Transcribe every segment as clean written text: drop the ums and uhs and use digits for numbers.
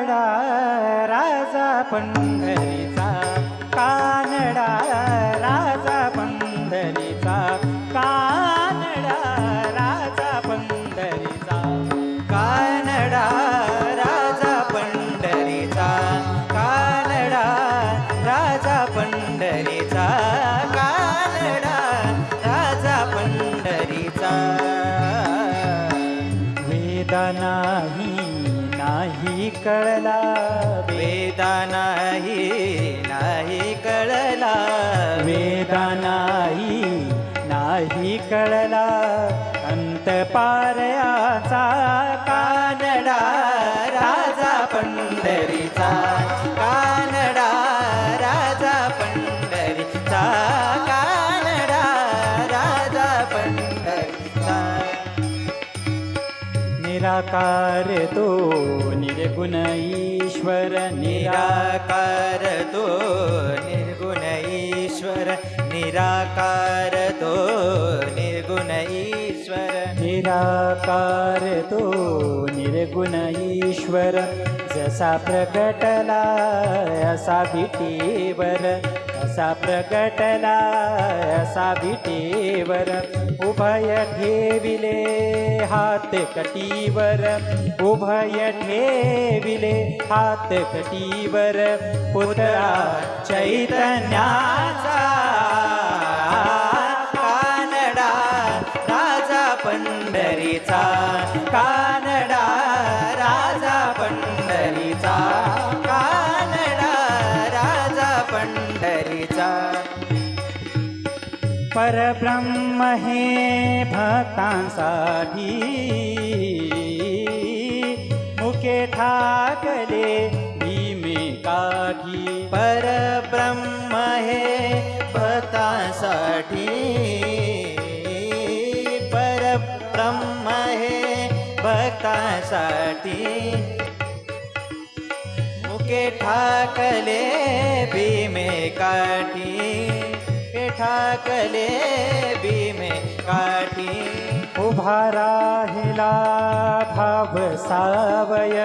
कानडा राजा पंढरीचा, कानडा राजा पंढरीचा, कानडा राजा पंढरीचा, कानडा राजा पंढरीचा, कानडा राजा पंढरीचा, कानडा राजा पंढरीचा. वेदा नाही कळला, वेदा नाही कळला, वेदा नाही कळला, अंत पारयाचा, कानडा राजा पंढरीचा, कानडा राजा पंढरीचा, कानडा राजा पंढरीचा. निराकार तो निर्गुण ईश्वर, निराकार तो निर्गुण ईश्वर, निराकार तो निर्गुण ईश्वर, निराकार तो निर्गुण ईश्वर. जसा प्रगटला असा विटेवर, असा प्रगटला असा विटेवर. उभय ठेविले हात कटीवर, उभय ठेविले हात कटीवर. पुत्रा चैतन्याचा, कानडा राजा पंढरीचा, कानडा राजा पंढरीचा, कानडा राजा पंढरीचा. परब्रह्म हे भक्तांसाठी मुके ठाकले भीमे काठी. परब्रह्म हे भक्तांसाठी, परब्रह्म हे भक्तांसाठी मुके ठाकले भीमे काठी, ठाकले भीमे काठी. उभा राहिला भाव सावय,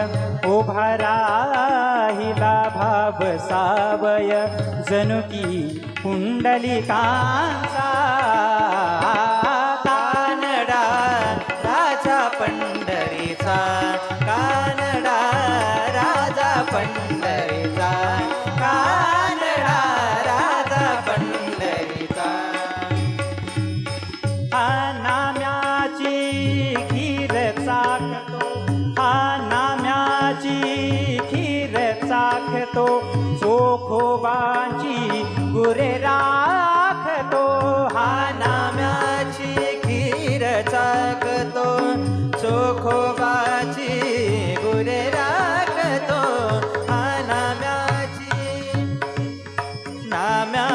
उभा राहिला भाव सावय. जणू की पुंडलिकांचा, कानडा राजा पंढरीचा, कानडा राजा पंढरीचा, कानडा राजा पंढरीचा. हा नाम्याची खीर चाखतो, हा नाम्याची खीर चाखतो. चोखोबाची गुरे राखतो, हा नाम्याची खीर चाखतो. चोखोबाची गुरे राखतो, हा नाम्याची नाम्या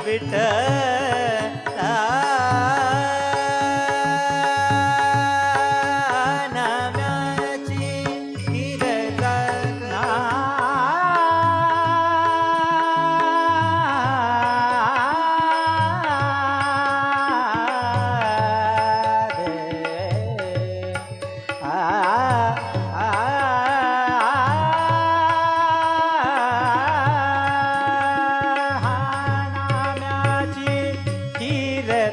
विठ्ठला नाम्याची खीर चाखना.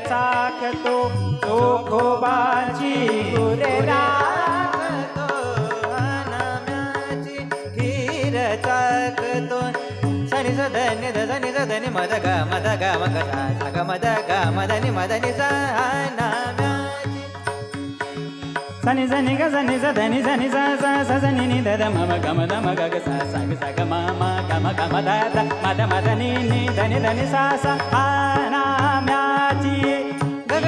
चाखतो चोखोबाची गुरे राखतो, नाम्याची खीर चाखतो. सनि स धनि ध सनि स धनि मद ग मद ग म ग सा ग मद ग मदनि मदनि सा नाम्याची. सनि सनि ग सनि स धनि सनि सा सा स सनि नि ध ध म म ग म ध म ग ग सा सा ग सा ग म म ग म ग म ध ध म ध म ध नि नि धनि धनि सा सा नाम्याची.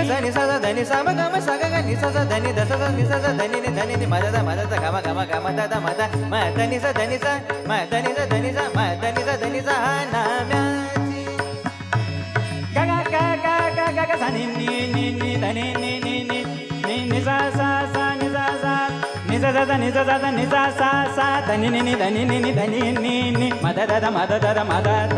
धनि सा धनि सा म ग म सा ग ग नि सा सा धनि ध सा सा नि सा सा धनि नि धनि नि म ध ध म ध ध ग म ग म ग म ध ध म ध म धनि सा धनि सा म धनि सा धनि सा म धनि सा धनि सा नाम्याची. ग ग ग ग ग ग ग सा नि नि नि नि धनि नि नि नि नि नि सा सा सा नि सा सा नि सा सा नि सा सा नि सा सा सा धनि नि नि धनि नि नि धनि नि नि म ध ध म ध ध म ध ध